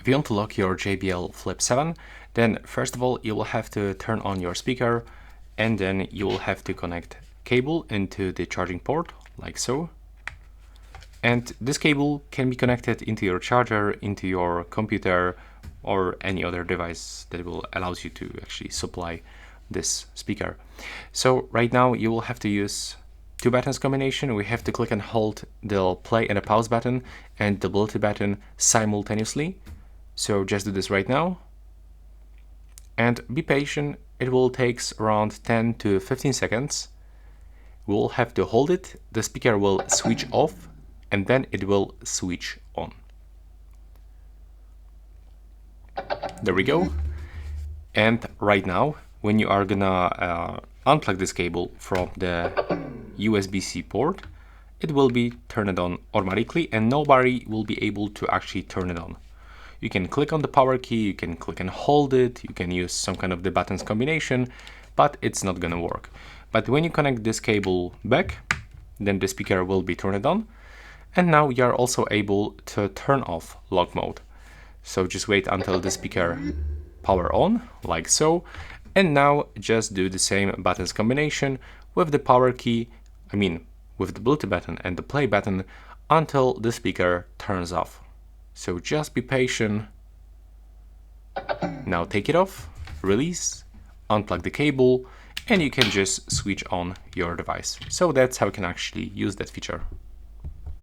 If you want to lock your JBL Flip 7, then first of all you will have to turn on your speaker, and then you will have to connect cable into the charging port, like so. And this cable can be connected into your charger, into your computer, or any other device that will allows you to actually supply this speaker. So right now you will have to use two buttons combination. We have to click and hold the play and the pause button and the ability button simultaneously. So just do this right now. And be patient, it will take around 10 to 15 seconds. We'll have to hold it, the speaker will switch off, and then it will switch on. There we go. And right now, when you are gonna unplug this cable from the USB-C port, it will be turned on automatically and nobody will be able to actually turn it on. You can click on the power key, you can click and hold it, you can use some kind of the buttons combination, but it's not gonna work. But when you connect this cable back, then the speaker will be turned on. And now you are also able to turn off lock mode. So just wait until the speaker power on, like so. And now just do the same buttons combination with the power key, with the Bluetooth button and the play button until the speaker turns off. So just be patient. Now take it off, release, unplug the cable, and you can just switch on your device. So that's how you can actually use that feature.